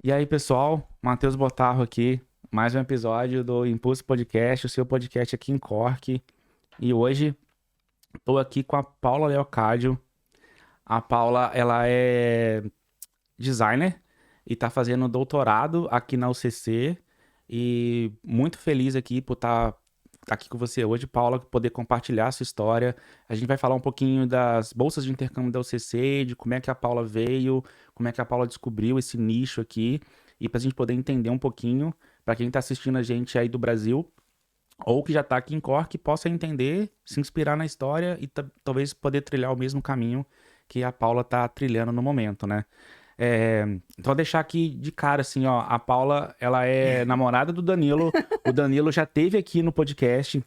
E aí, pessoal, Matheus Botarro aqui, mais um episódio do Impulso Podcast, o seu podcast aqui em Cork. E hoje estou aqui com a Paula Leocádio. A Paula, ela é designer e está fazendo doutorado aqui na UCC. E muito feliz aqui por estar aqui com você hoje, Paula, poder compartilhar a sua história. A gente vai falar um pouquinho das bolsas de intercâmbio da UCC, de como é que a Paula veio, como é que a Paula descobriu esse nicho aqui, e para a gente poder entender um pouquinho, para quem está assistindo a gente aí do Brasil, ou que já está aqui em Cork, possa entender, se inspirar na história e talvez poder trilhar o mesmo caminho que a Paula está trilhando no momento, né? Então, vou deixar aqui de cara, assim, ó. A Paula, ela é namorada do Danilo. O Danilo já teve aqui no podcast.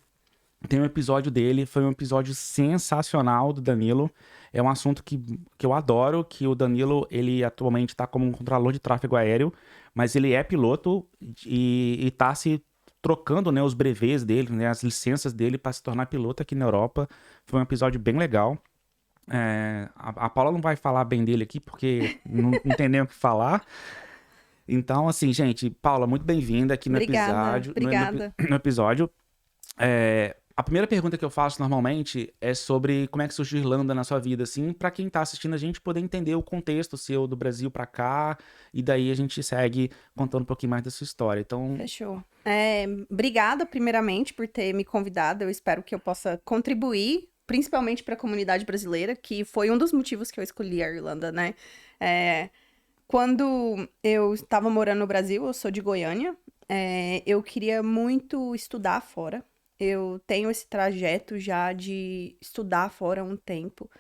Tem um episódio dele. Foi um episódio sensacional do Danilo. É um assunto que eu adoro, que o Danilo, ele atualmente está como um controlador de tráfego aéreo, mas ele é piloto e tá se trocando, né, os brevês dele, né, as licenças dele para se tornar piloto aqui na Europa. Foi um episódio bem legal. A Paula não vai falar bem dele aqui porque não tem nem o que falar. Então, assim, gente, Paula, muito bem-vinda aqui no Obrigada, episódio. obrigada. No episódio. A primeira pergunta que eu faço normalmente é sobre como é que surgiu a Irlanda na sua vida, assim, pra quem tá assistindo a gente poder entender o contexto seu do Brasil pra cá, e daí a gente segue contando um pouquinho mais da sua história. Então, Fechou. Obrigada, primeiramente, por ter me convidado. Eu espero que eu possa contribuir, principalmente para a comunidade brasileira, que foi um dos motivos que eu escolhi a Irlanda, né? É, Quando eu estava morando no Brasil, eu sou de Goiânia, eu queria muito estudar fora. Eu tenho esse trajeto já de estudar fora há um tempo.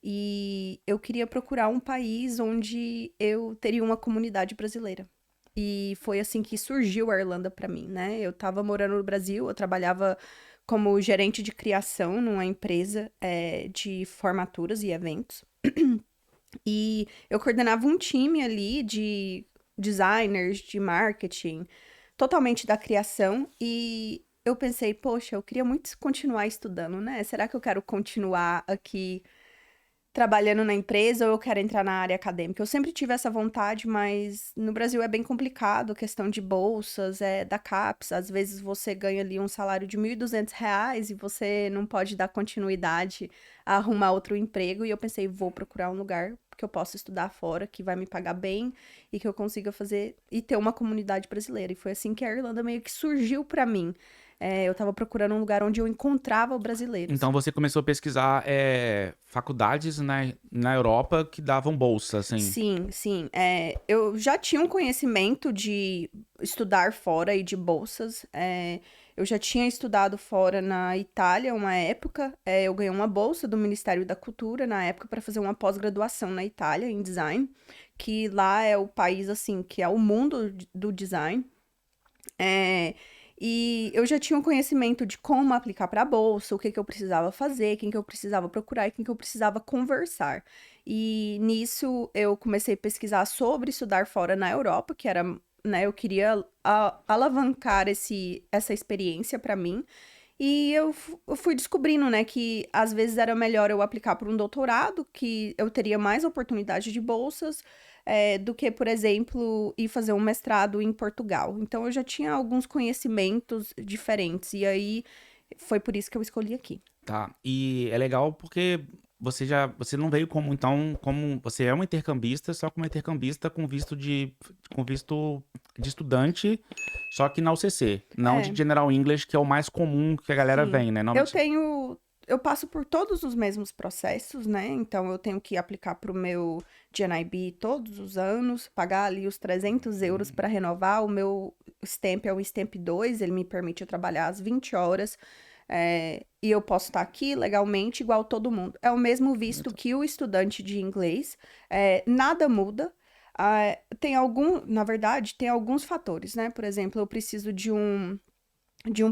E eu queria procurar um país onde eu teria uma comunidade brasileira. E foi assim que surgiu a Irlanda para mim, né? Eu estava morando no Brasil, eu trabalhava como gerente de criação numa empresa de formaturas e eventos. E eu coordenava um time ali de designers, de marketing, totalmente da criação. E eu pensei, poxa, eu queria muito continuar estudando, né? Será que eu quero continuar aqui trabalhando na empresa ou eu quero entrar na área acadêmica? Eu sempre tive essa vontade, mas no Brasil é bem complicado, a questão de bolsas, da CAPES. Às vezes você ganha ali um salário de R$ 1.200 e você não pode dar continuidade a arrumar outro emprego. E eu pensei, vou procurar um lugar que eu possa estudar fora, que vai me pagar bem e que eu consiga fazer e ter uma comunidade brasileira. E foi assim que a Irlanda meio que surgiu para mim. Eu tava procurando um lugar onde eu encontrava brasileiros. então você começou a pesquisar faculdades na Europa que davam bolsa, assim. Sim, sim. Eu já tinha um conhecimento de estudar fora e de bolsas. Eu já tinha estudado fora na Itália uma época. Eu ganhei uma bolsa do Ministério da Cultura na época para fazer uma pós-graduação na Itália em design, que lá é o país assim que é o mundo do design. É, e eu já tinha um conhecimento de como aplicar para a bolsa, o que que eu precisava fazer, quem que eu precisava procurar e quem que eu precisava conversar. E nisso eu comecei a pesquisar sobre estudar fora na Europa, que era, né, eu queria alavancar essa experiência para mim. E eu fui descobrindo, né, que às vezes era melhor eu aplicar para um doutorado, que eu teria mais oportunidade de bolsas, do que, por exemplo, ir fazer um mestrado em Portugal. Então eu já tinha alguns conhecimentos diferentes, e aí foi por isso que eu escolhi aqui. Tá. E é legal porque você não veio como você é uma intercambista, só como intercambista com visto de estudante, só que na UCC, não de É, General English, que é o mais comum que a galera sim. vem, né? Eu passo por todos os mesmos processos, né? Então eu tenho que aplicar para o meu GNIB todos os anos, pagar ali os € 300 para renovar. O meu stamp é o stamp 2, ele me permite eu trabalhar as 20 horas. E eu posso estar aqui legalmente igual todo mundo. É o mesmo visto que o estudante de inglês, nada muda. Na verdade, tem alguns fatores, né? Por exemplo, eu preciso de um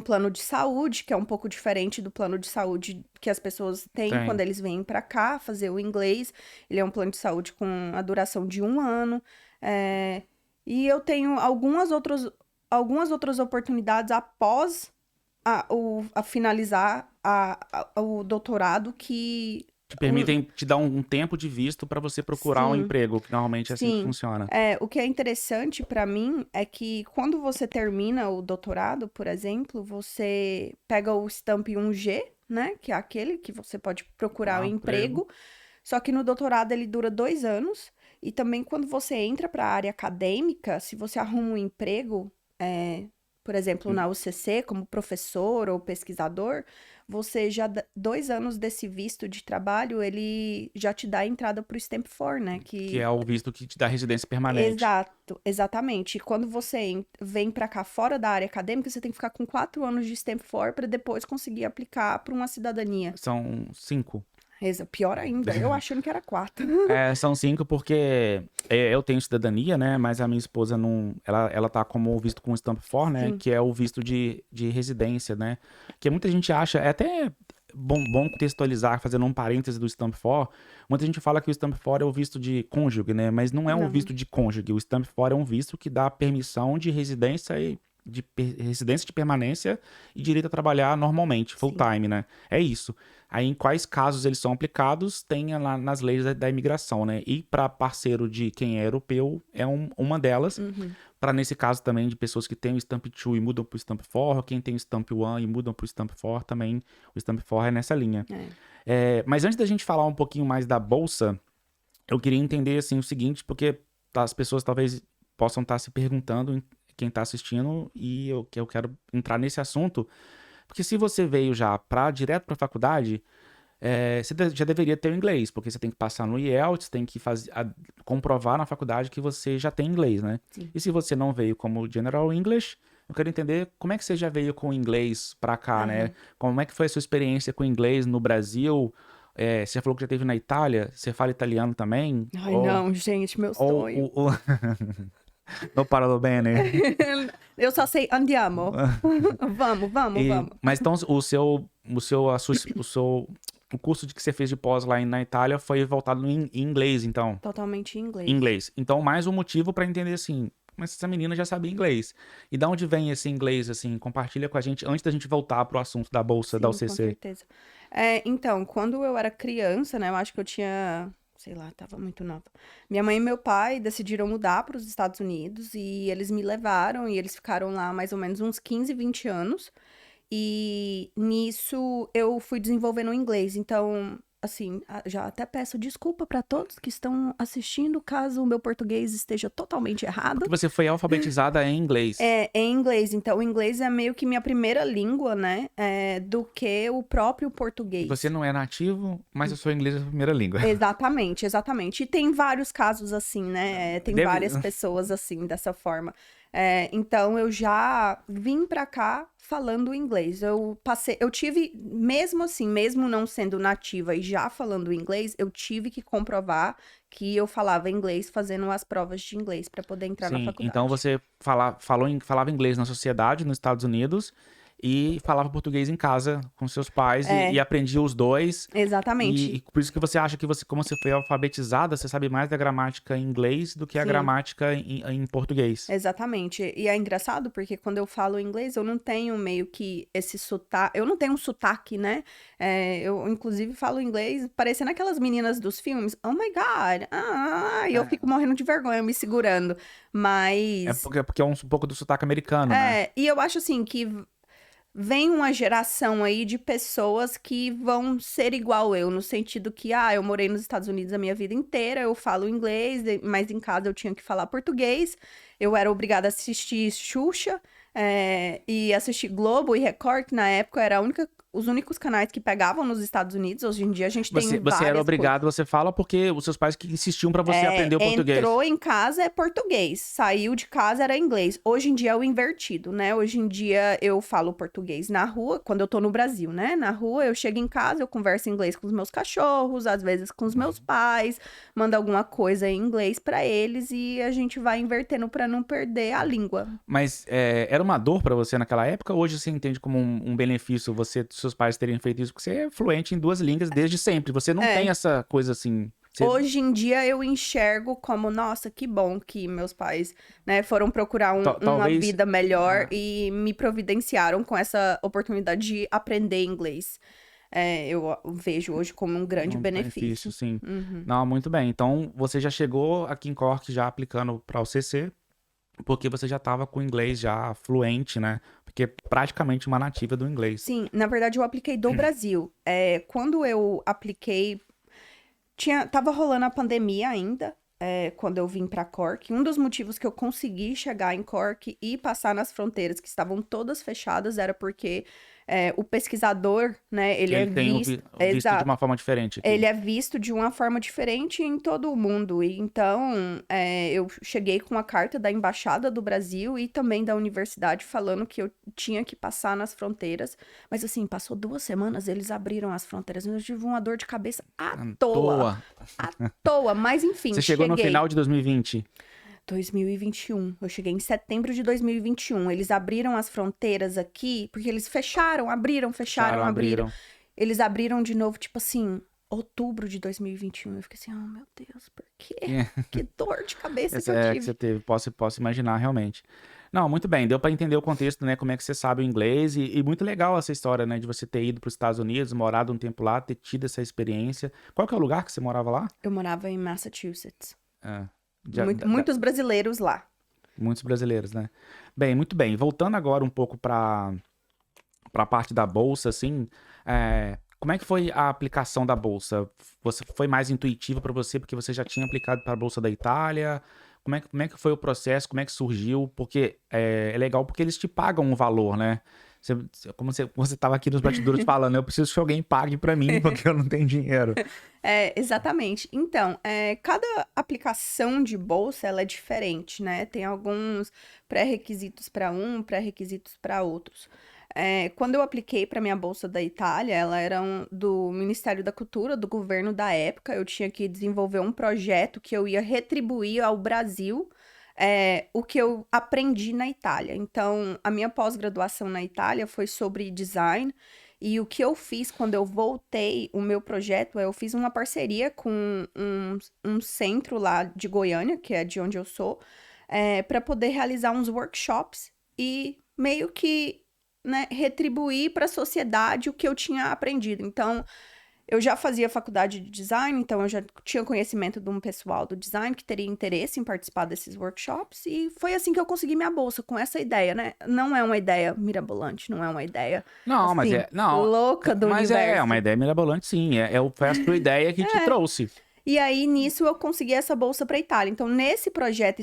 plano de saúde, que é um pouco diferente do plano de saúde que as pessoas têm quando Tem. eles vêm para cá fazer o inglês. Ele é um plano de saúde com a duração de um ano. É, e eu tenho algumas outras oportunidades após a finalizar o doutorado que Te permitem te dar um tempo de visto para você procurar um Sim. emprego, que normalmente é assim que Sim. funciona. O que é interessante para mim é que quando você termina o doutorado, por exemplo, você pega o Stamp 1G, né? Que é aquele que você pode procurar um emprego. Só que no doutorado ele dura 2 anos. E também quando você entra para a área acadêmica, se você arruma um emprego, por exemplo, na UCC, como professor ou pesquisador, você já 2 anos desse visto de trabalho, ele já te dá a entrada para o Stamp 4, né? Que é o visto que te dá residência permanente. Exato, exatamente. E quando você vem para cá fora da área acadêmica, você tem que ficar com 4 anos de Stamp 4 para depois conseguir aplicar para uma cidadania. São 5. Pior ainda, eu achando que era 4. São 5 porque eu tenho cidadania, né? Mas a minha esposa não. Ela tá como visto com Stamp 4, né? Sim. Que é o visto de residência, né? Que muita gente acha. É até bom contextualizar, fazendo um parêntese do Stamp 4. Muita gente fala que o Stamp 4 é o visto de cônjuge, né? Mas não é um Não. visto de cônjuge. O Stamp 4 é um visto que dá permissão de residência residência de permanência e direito a trabalhar normalmente, full Sim. time, né? É isso. Aí, em quais casos eles são aplicados, tem lá nas leis da imigração, né? E para parceiro de quem é europeu, é uma delas. Para, nesse caso também, de pessoas que têm o Stamp 2 e mudam para o Stamp 4, quem tem o Stamp 1 e mudam para o Stamp 4, também o Stamp 4 é nessa linha. Mas antes da gente falar um pouquinho mais da bolsa, eu queria entender, assim, o seguinte, porque as pessoas talvez possam estar se perguntando, quem está assistindo, e eu quero entrar nesse assunto, porque se você veio já direto para a faculdade, você já deveria ter o inglês, porque você tem que passar no IELTS, tem que comprovar na faculdade que você já tem inglês, né? Sim. E se você não veio como General English, eu quero entender como é que você já veio com o inglês para cá, né? Como é que foi a sua experiência com o inglês no Brasil? Você falou que já esteve na Itália, você fala italiano também? Ai, não, gente, meu sonho. Não parlo bene. Eu só sei andiamo. Vamos. Mas então o curso que você fez de pós lá na Itália foi voltado em inglês, então. Totalmente em inglês. Inglês. Então, mais um motivo para entender assim, mas essa menina já sabia inglês. E da onde vem esse inglês, assim? Compartilha com a gente, antes da gente voltar pro assunto da bolsa da Sim, com UCC. certeza. Então, quando eu era criança, né, eu acho que eu tinha, sei lá, tava muito nova. Minha mãe e meu pai decidiram mudar para os Estados Unidos e eles me levaram e eles ficaram lá mais ou menos uns 15, 20 anos. E nisso eu fui desenvolvendo o inglês. Então, assim, já até peço desculpa para todos que estão assistindo, caso o meu português esteja totalmente errado. Porque você foi alfabetizada em inglês. Em inglês. Então, o inglês é meio que minha primeira língua, né? Do que o próprio português. Você não é nativo, mas o seu inglês é a primeira língua. Exatamente, exatamente. E tem vários casos assim, né? Tem várias pessoas assim, dessa forma. Então, eu já vim pra cá falando inglês. Eu tive, mesmo assim, mesmo não sendo nativa e já falando inglês, eu tive que comprovar que eu falava inglês fazendo as provas de inglês pra poder entrar na faculdade. Então você falava inglês na sociedade, nos Estados Unidos, e falava português em casa com seus pais e aprendia os dois. Exatamente. E por isso que você acha que como você foi alfabetizada, você sabe mais da gramática em inglês do que a gramática em português. Exatamente. E é engraçado porque quando eu falo inglês, eu não tenho meio que esse sotaque. Eu não tenho um sotaque, né? Eu, inclusive, falo inglês parecendo aquelas meninas dos filmes. Oh my God! E eu fico morrendo de vergonha, me segurando. Mas. Porque é um pouco do sotaque americano, né? E eu acho assim que vem uma geração aí de pessoas que vão ser igual eu, no sentido que, eu morei nos Estados Unidos a minha vida inteira, eu falo inglês, mas em casa eu tinha que falar português, eu era obrigada a assistir Xuxa, e assistir Globo e Record, que na época era os únicos canais que pegavam nos Estados Unidos. Hoje em dia a gente tem Você era obrigado, você fala porque os seus pais que insistiam pra você aprender o português. Entrou em casa é português, saiu de casa era inglês. Hoje em dia é o invertido, né? Hoje em dia eu falo português na rua, quando eu tô no Brasil, né? Na rua eu chego em casa, eu converso inglês com os meus cachorros, às vezes com os meus pais, mando alguma coisa em inglês pra eles e a gente vai invertendo pra não perder a língua. Mas era uma dor pra você naquela época? Ou hoje você entende como um benefício seus pais terem feito isso? Porque você é fluente em 2 línguas desde sempre. Você não tem essa coisa assim. Hoje em dia eu enxergo como, nossa, que bom que meus pais, né, foram procurar uma vida melhor e me providenciaram com essa oportunidade de aprender inglês. eu vejo hoje como um grande benefício. Sim. Não, muito bem. Então, você já chegou aqui em Cork já aplicando para o CC, porque você já estava com o inglês já fluente, né? Porque é praticamente uma nativa do inglês. Sim, na verdade eu apliquei do Brasil. Quando eu apliquei, tava rolando a pandemia ainda, quando eu vim para Cork. Um dos motivos que eu consegui chegar em Cork e passar nas fronteiras que estavam todas fechadas era porque o pesquisador, né, ele tem visto... visto de uma forma diferente aqui. Ele é visto de uma forma diferente em todo o mundo. E então, eu cheguei com a carta da Embaixada do Brasil e também da universidade falando que eu tinha que passar nas fronteiras. Mas assim, passou 2 semanas, eles abriram as fronteiras. Eu tive uma dor de cabeça à toa. À toa, mas enfim, Você chegou no final de 2020? 2021. Eu cheguei em setembro de 2021. Eles abriram as fronteiras aqui, porque eles fecharam, fecharam, abriram. Eles abriram de novo, tipo assim, outubro de 2021. Eu fiquei assim, oh meu Deus, por quê? Que dor de cabeça que eu tive. Que você teve, posso imaginar realmente. Não, muito bem, deu pra entender o contexto, né, como é que você sabe o inglês e muito legal essa história, né, de você ter ido pros Estados Unidos, morado um tempo lá, ter tido essa experiência. Qual que é o lugar que você morava lá? Eu morava em Massachusetts. Muitos brasileiros lá. Muitos brasileiros, né? Bem, muito bem. Voltando agora um pouco para a parte da bolsa, assim, como é que foi a aplicação da bolsa? Foi mais intuitiva para você porque você já tinha aplicado para a bolsa da Itália? Como é que foi o processo? Como é que surgiu? Porque é legal porque eles te pagam um valor, né? Como você estava aqui nos bastidores falando, eu preciso que alguém pague para mim porque eu não tenho dinheiro. Exatamente. Então, cada aplicação de bolsa, ela é diferente, né? Tem alguns pré-requisitos para pré-requisitos para outros. Quando eu apliquei para minha bolsa da Itália, ela era do Ministério da Cultura, do governo da época. Eu tinha que desenvolver um projeto que eu ia retribuir ao Brasil o que eu aprendi na Itália. Então, a minha pós-graduação na Itália foi sobre design. E o que eu fiz quando eu voltei, o meu projeto, eu fiz uma parceria com um centro lá de Goiânia, que é de onde eu sou, para poder realizar uns workshops e meio que, né, retribuir para a sociedade o que eu tinha aprendido. Então, eu já fazia faculdade de design, então eu já tinha conhecimento de um pessoal do design que teria interesse em participar desses workshops, e foi assim que eu consegui minha bolsa, com essa ideia, né? Não é uma ideia mirabolante, não é uma ideia louca do universo. Mas é uma ideia mirabolante, sim. Foi a sua ideia que te trouxe. E aí, nisso, eu consegui essa bolsa para Itália. Então, nesse projeto,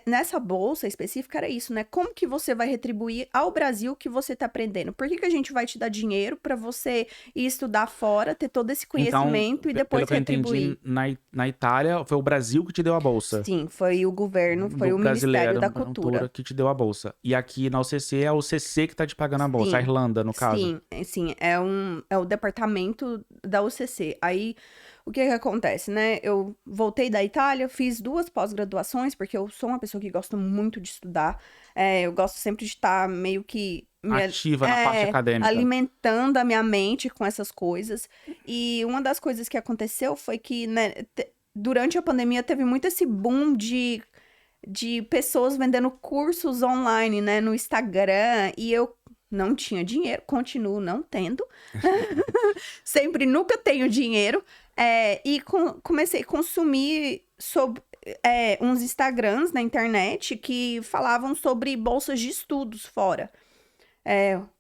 nessa bolsa específica, era isso, né? Como que você vai retribuir ao Brasil o que você está aprendendo? Por que a gente vai te dar dinheiro para você ir estudar fora, ter todo esse conhecimento e depois retribuir? Pelo que eu entendi, na Itália, foi o Brasil que te deu a bolsa. Sim, foi o governo, foi o Ministério da Cultura que te deu a bolsa. E aqui na UCC é o CC que está te pagando a bolsa, sim, a Irlanda, no caso. Sim, é o departamento da UCC. Aí, o que acontece, né? Eu voltei da Itália, fiz 2 pós-graduações, porque eu sou uma pessoa que gosta muito de estudar. Eu gosto sempre de estar meio que ativa na parte acadêmica, alimentando a minha mente com essas coisas. E uma das coisas que aconteceu foi que, né, durante a pandemia teve muito esse boom de pessoas vendendo cursos online, né, no Instagram, e eu não tinha dinheiro, continuo não tendo. Sempre, nunca tenho dinheiro. E comecei a consumir uns Instagrams na internet que falavam sobre bolsas de estudos fora.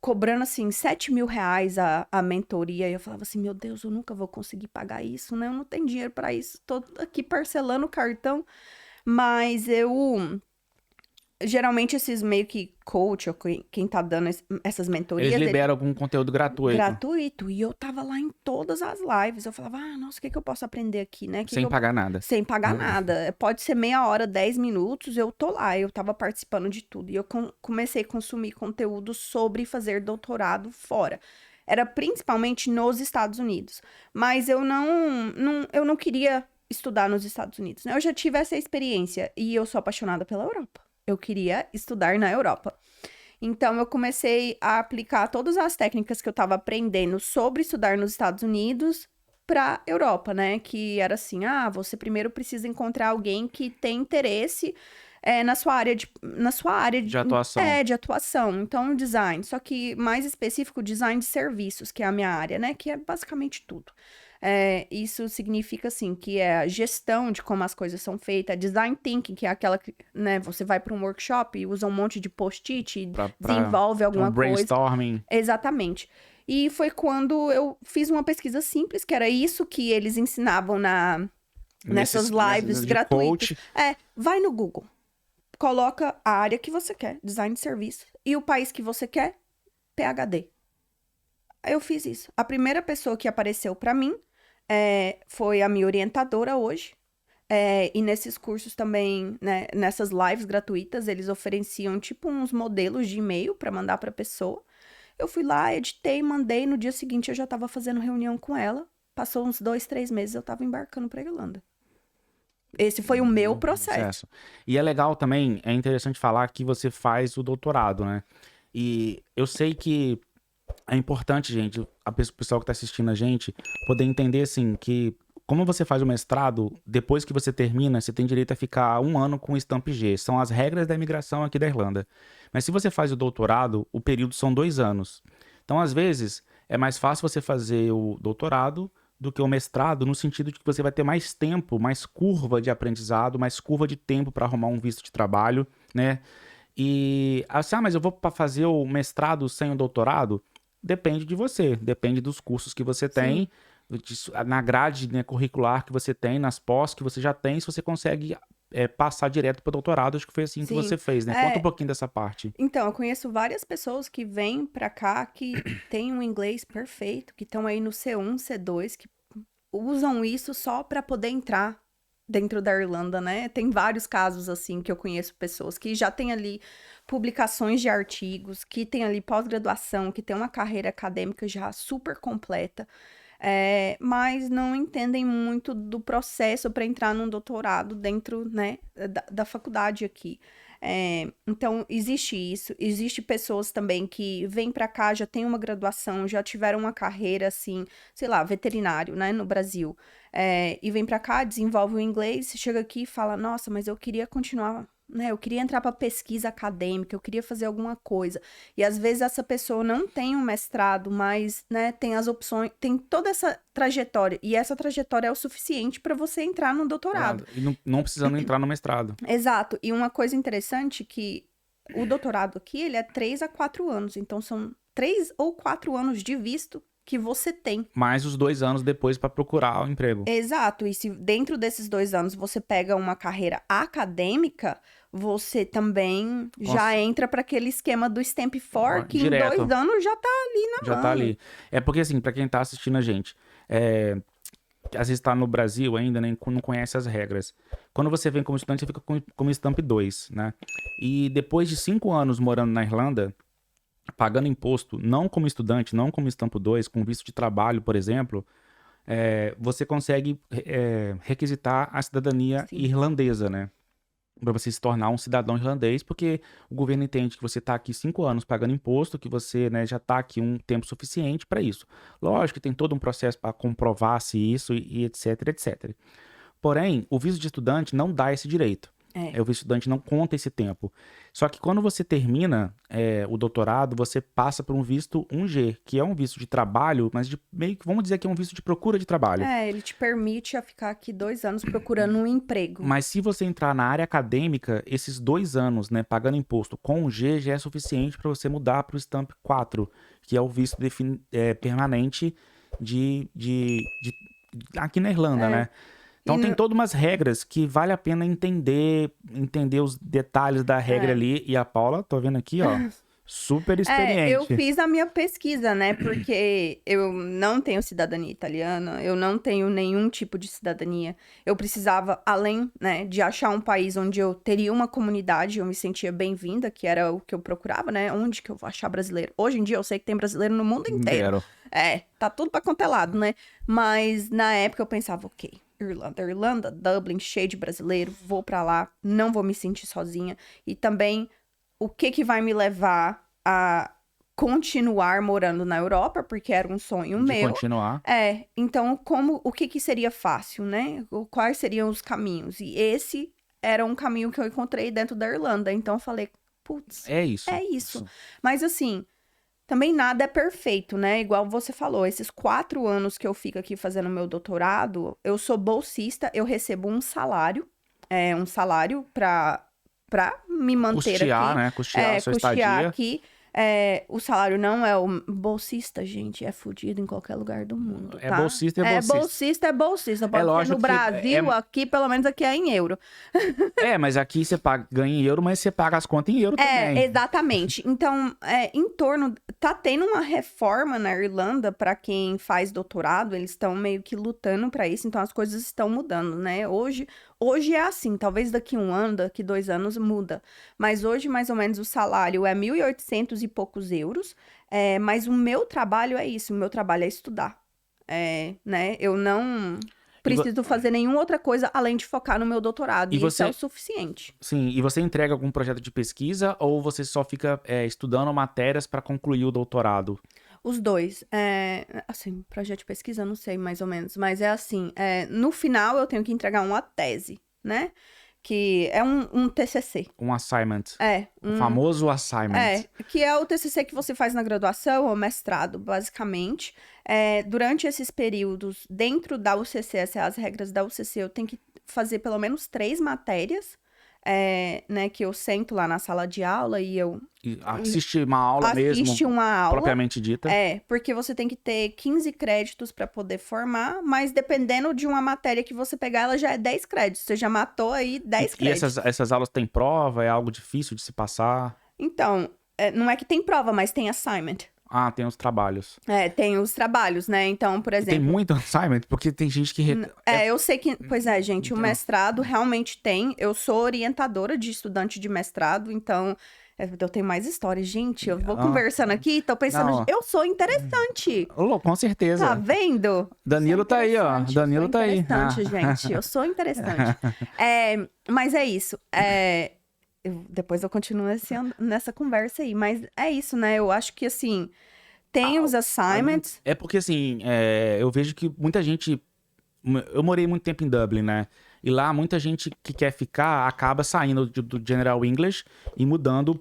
Cobrando, assim, 7 mil reais a mentoria. E eu falava assim, meu Deus, eu nunca vou conseguir pagar isso, né? Eu não tenho dinheiro para isso. Tô aqui parcelando o cartão. Mas geralmente esses meio que coach, ou quem tá dando essas mentorias... Eles liberam algum conteúdo gratuito. Gratuito. E eu tava lá em todas as lives. Eu falava, nossa, o que eu posso aprender aqui, né? Sem pagar nada. Sem pagar nada. Pode ser meia hora, 10 minutos, eu tô lá. Eu tava participando de tudo. E eu comecei a consumir conteúdo sobre fazer doutorado fora. Era principalmente nos Estados Unidos. Mas eu não queria estudar nos Estados Unidos, né? Eu já tive essa experiência. E eu sou apaixonada pela Europa. Eu queria estudar na Europa. Então, eu comecei a aplicar todas as técnicas que eu estava aprendendo sobre estudar nos Estados Unidos para a Europa, né? Que era assim, você primeiro precisa encontrar alguém que tem interesse na sua área De atuação. de atuação. Então, design. Só que, mais específico, design de serviços, que é a minha área, né? Que é basicamente tudo. Isso significa, assim, que é a gestão de como as coisas são feitas. Design thinking, que é aquela que, né? Você vai para um workshop e usa um monte de post-it e desenvolve alguma coisa. Brainstorming. Exatamente. E foi quando eu fiz uma pesquisa simples, que era isso que eles ensinavam nessas lives gratuitas. Vai no Google. Coloca a área que você quer, design de serviço, e o país que você quer, PhD. Eu fiz isso. A primeira pessoa que apareceu para mim foi a minha orientadora hoje. E nesses cursos também, né, nessas lives gratuitas, eles ofereciam tipo uns modelos de e-mail para mandar para a pessoa. Eu fui lá, editei, mandei. No dia seguinte eu já estava fazendo reunião com ela. Passou uns 2, 3 meses, eu estava embarcando para Irlanda. Esse foi o meu processo. E é legal também, é interessante falar que você faz o doutorado, né? E eu sei que é importante, gente, o pessoal que tá assistindo a gente, poder entender, assim, que como você faz o mestrado, depois que você termina, você tem direito a ficar 1 ano com o Stamp G. São as regras da imigração aqui da Irlanda. Mas se você faz o doutorado, o período são 2 anos. Então, às vezes, é mais fácil você fazer o doutorado do que o mestrado, no sentido de que você vai ter mais tempo, mais curva de aprendizado, mais curva de tempo para arrumar um visto de trabalho, né? E, assim, mas eu vou para fazer o mestrado sem o doutorado? Depende de você, depende dos cursos que você tem, na grade, né, curricular que você tem, nas pós que você já tem, se você consegue passar direto para o doutorado. Acho que foi assim que você fez, né? Conta um pouquinho dessa parte. Então, eu conheço várias pessoas que vêm para cá, que têm um inglês perfeito, que estão aí no C1, C2, que usam isso só para poder entrar dentro da Irlanda, né? Tem vários casos, assim, que eu conheço pessoas que já têm ali publicações de artigos, que têm ali pós-graduação, que têm uma carreira acadêmica já super completa, mas não entendem muito do processo para entrar num doutorado dentro, né, da faculdade aqui. Então, existe isso. Existe pessoas também que vêm para cá, já têm uma graduação, já tiveram uma carreira, assim, sei lá, veterinário, né, no Brasil. E vem para cá, desenvolve o inglês, chega aqui e fala, nossa, mas eu queria continuar, né, eu queria entrar para pesquisa acadêmica, eu queria fazer alguma coisa. E às vezes essa pessoa não tem um mestrado, mas, né, tem as opções, tem toda essa trajetória. E essa trajetória é o suficiente para você entrar no doutorado. E não precisando entrar no mestrado. Exato. E uma coisa interessante que o doutorado aqui, ele é 3 a 4 anos. Então, são 3 ou 4 anos de visto que você tem. Mais os 2 anos depois para procurar o emprego. Exato. E se dentro desses 2 anos você pega uma carreira acadêmica, você também já entra para aquele esquema do Stamp 4, que direto. em 2 anos já tá ali na mão. Já tá ali. É porque, assim, para quem tá assistindo a gente, às vezes tá no Brasil ainda, né, não conhece as regras. Quando você vem como estudante, você fica como Stamp 2, né? E depois de 5 anos morando na Irlanda, pagando imposto, não como estudante, não como Stamp 2, com visto de trabalho, por exemplo, você consegue requisitar a cidadania irlandesa, né? Para você se tornar um cidadão irlandês, porque o governo entende que você está aqui 5 anos pagando imposto, que você, né, já está aqui um tempo suficiente para isso. Lógico que tem todo um processo para comprovar se isso e etc, etc. Porém, o visto de estudante não dá esse direito. O visto de estudante não conta esse tempo. Só que quando você termina o doutorado, você passa por um visto 1G, que é um visto de trabalho, mas meio que, vamos dizer que é um visto de procura de trabalho. Ele te permite ficar aqui 2 anos procurando um emprego. Mas se você entrar na área acadêmica, esses 2 anos, né, pagando imposto com o G, já é suficiente para você mudar para o Stamp 4, que é o visto permanente aqui na Irlanda, né? Então tem todas umas regras que vale a pena entender os detalhes da regra ali. E a Paula, tô vendo aqui, ó, super experiente. Eu fiz a minha pesquisa, né? Porque eu não tenho cidadania italiana, eu não tenho nenhum tipo de cidadania. Eu precisava, além, né, de achar um país onde eu teria uma comunidade, eu me sentia bem-vinda, que era o que eu procurava, né? Onde que eu vou achar brasileiro? Hoje em dia eu sei que tem brasileiro no mundo inteiro. Tá tudo pra quanto é lado, né? Mas na época eu pensava, ok, Irlanda, Dublin, cheio de brasileiro, vou pra lá, não vou me sentir sozinha. E também, o que vai me levar a continuar morando na Europa, porque era um sonho meu. Continuar. Então, o que seria fácil, né? Quais seriam os caminhos? E esse era um caminho que eu encontrei dentro da Irlanda. Então eu falei, putz, É isso. é isso. Mas assim, também nada é perfeito, né? Igual você falou, esses 4 anos que eu fico aqui fazendo meu doutorado, eu sou bolsista, eu recebo um salário pra me manter Custear, aqui. né? Custear a sua Custear estadia. aqui. O salário não é o bolsista, gente, é fudido em qualquer lugar do mundo, É tá? bolsista, é bolsista. É bolsista. Pode ser lógico no que Brasil, aqui, pelo menos aqui é em euro. mas aqui você ganha em euro, mas você paga as contas em euro também. Exatamente. Então, em torno. Tá tendo uma reforma na Irlanda para quem faz doutorado, eles estão meio que lutando para isso, então as coisas estão mudando, né? Hoje é assim, talvez daqui 1 ano, daqui 2 anos muda. Mas hoje, mais ou menos, o salário é 1.800 e poucos euros. Mas o meu trabalho é isso, o meu trabalho é estudar. Né? Eu não preciso fazer nenhuma outra coisa além de focar no meu doutorado. E isso é o suficiente. Sim, e você entrega algum projeto de pesquisa ou você só fica estudando matérias para concluir o doutorado? Os dois. Assim, projeto de pesquisa, não sei mais ou menos. Mas é assim, no final eu tenho que entregar uma tese, né? Que é um TCC. Um assignment. O famoso assignment. Que é o TCC que você faz na graduação ou mestrado, basicamente. Durante esses períodos, dentro da UCC, as regras da UCC, eu tenho que fazer pelo menos 3 matérias, né? Que eu sento lá na sala de aula e eu... Assiste uma aula mesmo, uma aula, propriamente dita. Porque você tem que ter 15 créditos para poder formar, mas dependendo de uma matéria que você pegar, ela já é 10 créditos. Você já matou aí 10 créditos. E essas aulas têm prova? É algo difícil de se passar? Então, não é que tem prova, mas tem assignment. Ah, tem os trabalhos. Tem os trabalhos, né? Então, por exemplo... Tem muito assignment? Porque tem gente que... eu sei que... Pois é, gente, o mestrado realmente tem. Eu sou orientadora de estudante de mestrado, então... Eu tenho mais histórias. Gente, eu vou conversando aqui, tô pensando... Eu sou interessante. Com certeza. Tá vendo? Danilo tá aí, ó. Danilo tá aí. Interessante, gente. Eu sou interessante. Mas é isso. Depois eu continuo nessa conversa aí. Mas é isso, né? Eu acho que, assim... Tem os assignments. É porque, assim, eu vejo que muita gente... Eu morei muito tempo em Dublin, né? E lá, muita gente que quer ficar acaba saindo do General English e mudando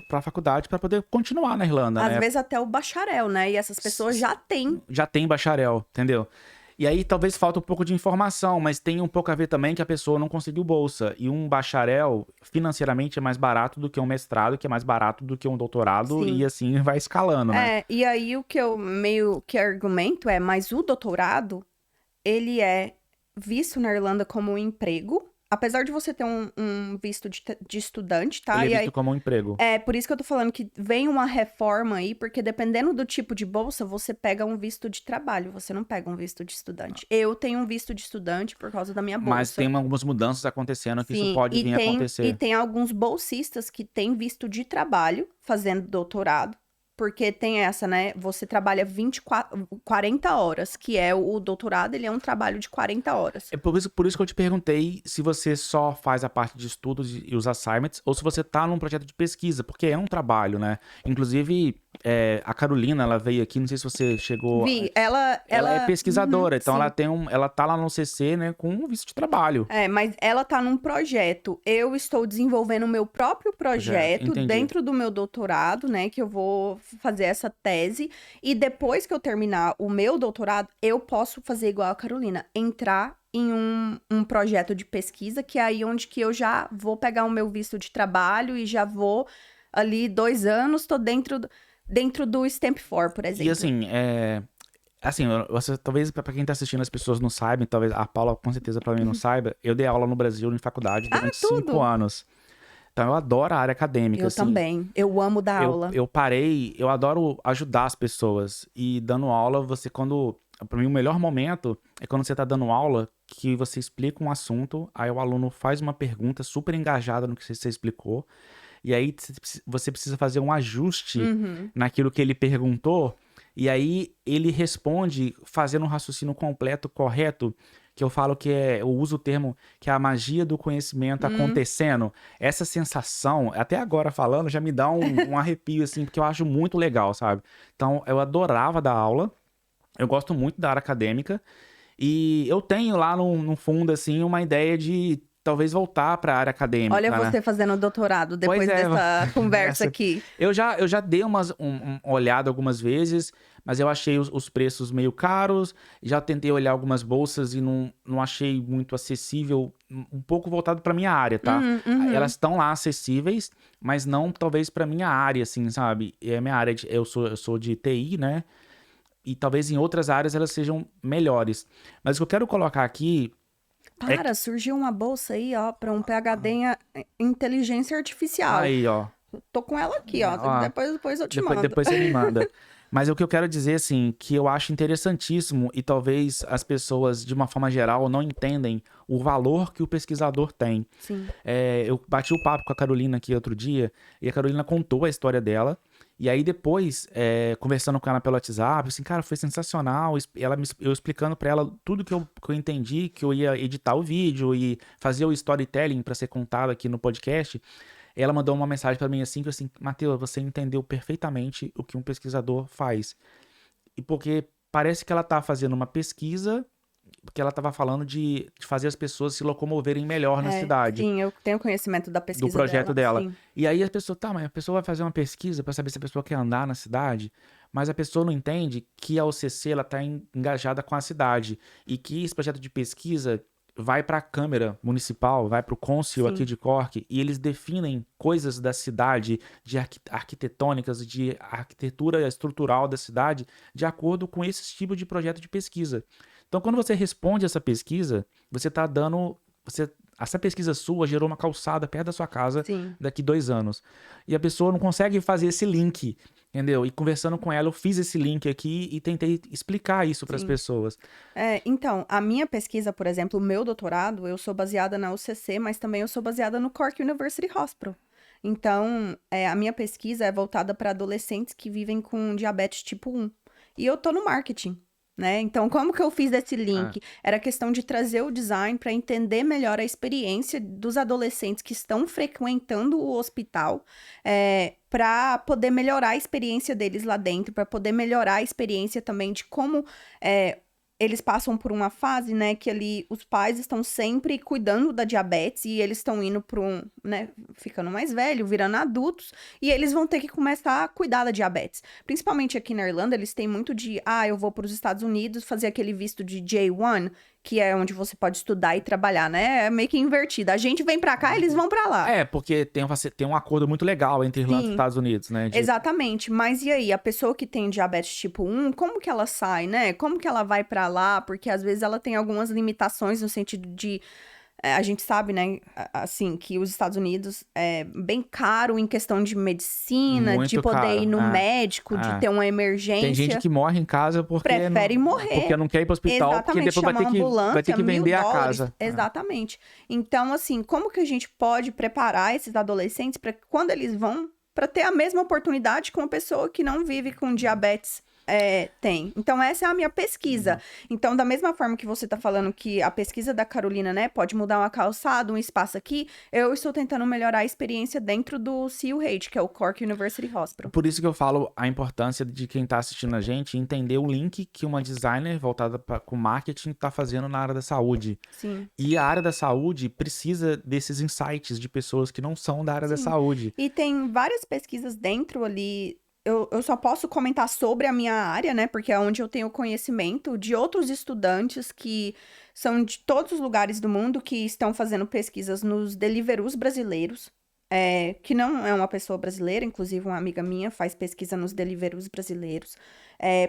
pra faculdade pra poder continuar na Irlanda, né? Às vezes até o bacharel, né? E essas pessoas já têm. Já tem bacharel, entendeu? E aí talvez falta um pouco de informação, mas tem um pouco a ver também que a pessoa não conseguiu bolsa. E um bacharel, financeiramente, é mais barato do que um mestrado, que é mais barato do que um doutorado, Sim. E assim vai escalando, né? E aí o que eu meio que argumento mas o doutorado, ele é visto na Irlanda como um emprego, apesar de você ter um visto de estudante, tá? Ele é visto como um emprego. Por isso que eu tô falando que vem uma reforma aí, porque dependendo do tipo de bolsa, você pega um visto de trabalho, você não pega um visto de estudante. Eu tenho um visto de estudante por causa da minha bolsa. Mas tem algumas mudanças acontecendo que Sim, isso pode vir a acontecer. E tem alguns bolsistas que têm visto de trabalho fazendo doutorado. Porque tem essa, né? Você trabalha 40 horas, que é o doutorado, ele é um trabalho de 40 horas. É por isso que eu te perguntei se você só faz a parte de estudos e os assignments, ou se você tá num projeto de pesquisa, porque é um trabalho, né? Inclusive, a Carolina, ela veio aqui, não sei se você chegou... Vi, ela é pesquisadora, então sim. ela tá lá no CC, né, com um visto de trabalho. Mas ela tá num projeto. Eu estou desenvolvendo o meu próprio projeto dentro do meu doutorado, né, que eu vou fazer essa tese. E depois que eu terminar o meu doutorado, eu posso fazer igual a Carolina, entrar em um projeto de pesquisa, que é aí onde que eu já vou pegar o meu visto de trabalho e já vou ali 2 anos, tô dentro do Stamp 4, por exemplo. E assim, talvez pra quem tá assistindo as pessoas não saibam, talvez a Paula com certeza pra mim não saiba, eu dei aula no Brasil em faculdade durante 5 anos. Então eu adoro a área acadêmica. Eu também, eu amo dar aula. Eu adoro ajudar as pessoas. E dando aula, pra mim o melhor momento é quando você tá dando aula, que você explica um assunto, aí o aluno faz uma pergunta super engajada no que você explicou, e aí você precisa fazer um ajuste naquilo que ele perguntou, e aí ele responde fazendo um raciocínio completo, correto, que eu falo que eu uso o termo que é a magia do conhecimento acontecendo. Essa sensação, até agora falando, já me dá um arrepio, assim, porque eu acho muito legal, sabe? Então, eu adorava dar aula, eu gosto muito da área acadêmica, e eu tenho lá no fundo, assim, uma ideia de talvez voltar para a área acadêmica, Olha né? você fazendo doutorado depois Pois é, dessa conversa aqui. Eu já dei uma olhada algumas vezes, mas eu achei os preços meio caros. Já tentei olhar algumas bolsas e não achei muito acessível, um pouco voltado para minha área, tá? Elas estão lá acessíveis, mas não talvez para minha área, assim, sabe? É minha área, eu sou de TI, né? E talvez em outras áreas elas sejam melhores. Mas o que eu quero colocar aqui Surgiu uma bolsa aí, ó, para um PhD em inteligência artificial. aí, ó. Tô com ela aqui, ó. Depois eu te mando. Depois você me manda. Mas o que eu quero dizer, assim, que eu acho interessantíssimo e talvez as pessoas, de uma forma geral, não entendem o valor que o pesquisador tem. Sim. Eu bati o papo com a Carolina aqui outro dia e a Carolina contou a história dela. E aí depois, conversando com ela pelo WhatsApp, assim, cara, foi sensacional. Eu explicando pra ela tudo que eu entendi, que eu ia editar o vídeo e fazer o storytelling pra ser contado aqui no podcast. Ela mandou uma mensagem pra mim assim, que assim, Matheus, você entendeu perfeitamente o que um pesquisador faz. E porque parece que ela tá fazendo uma pesquisa, porque ela tava falando de fazer as pessoas se locomoverem melhor na cidade. Sim, eu tenho conhecimento da pesquisa Do projeto dela. Sim. E aí a pessoa, tá, mas a pessoa vai fazer uma pesquisa pra saber se a pessoa quer andar na cidade, mas a pessoa não entende que a OCC, ela tá engajada com a cidade e que esse projeto de pesquisa vai para a Câmara Municipal, vai para o Cônsul aqui de Cork, e eles definem coisas da cidade, de arquitetônicas, de arquitetura estrutural da cidade, de acordo com esse tipo de projeto de pesquisa. Então, quando você responde essa pesquisa, você está dando... essa pesquisa sua gerou uma calçada perto da sua casa daqui 2 anos. E a pessoa não consegue fazer esse link, entendeu? E conversando com ela, eu fiz esse link aqui e tentei explicar isso para as pessoas. Então, a minha pesquisa, por exemplo, o meu doutorado, eu sou baseada na UCC, mas também eu sou baseada no Cork University Hospital. Então, a minha pesquisa é voltada para adolescentes que vivem com diabetes tipo 1. E eu tô no marketing. Né? Então, como que eu fiz esse link? Era questão de trazer o design para entender melhor a experiência dos adolescentes que estão frequentando o hospital, para poder melhorar a experiência deles lá dentro, para poder melhorar a experiência também de como eles passam por uma fase, né, que ali os pais estão sempre cuidando da diabetes e eles estão indo para né, ficando mais velho, virando adultos, e eles vão ter que começar a cuidar da diabetes. Principalmente aqui na Irlanda, eles têm muito de, eu vou para os Estados Unidos fazer aquele visto de J1, que é onde você pode estudar e trabalhar, né? É meio que invertido. A gente vem pra cá, eles vão pra lá. Porque tem um acordo muito legal entre Irlanda e Estados Unidos, né? Exatamente. Mas e aí, a pessoa que tem diabetes tipo 1, como que ela sai, né? Como que ela vai pra lá? Porque às vezes ela tem algumas limitações no sentido de... a gente sabe, né, assim, que os Estados Unidos é bem caro em questão de medicina, muito de poder caro. ir no médico, de ter uma emergência. Tem gente que morre em casa porque prefere morrer. Porque não quer ir pro hospital, exatamente, porque depois vai ter que vender a casa. Exatamente. Então, assim, como que a gente pode preparar esses adolescentes para quando eles vão, para ter a mesma oportunidade que uma pessoa que não vive com diabetes tem. Então, essa é a minha pesquisa. Então, da mesma forma que você tá falando que a pesquisa da Carolina, né, pode mudar uma calçada, um espaço aqui, eu estou tentando melhorar a experiência dentro do CUH, que é o Cork University Hospital. Por isso que eu falo a importância de quem tá assistindo a gente entender o link que uma designer voltada com marketing tá fazendo na área da saúde. Sim. E a área da saúde precisa desses insights de pessoas que não são da área da saúde. E tem várias pesquisas dentro ali. Eu só posso comentar sobre a minha área, né? Porque é onde eu tenho conhecimento de outros estudantes que são de todos os lugares do mundo que estão fazendo pesquisas nos Deliverus brasileiros. Que não é uma pessoa brasileira, inclusive uma amiga minha faz pesquisa nos Deliverus brasileiros,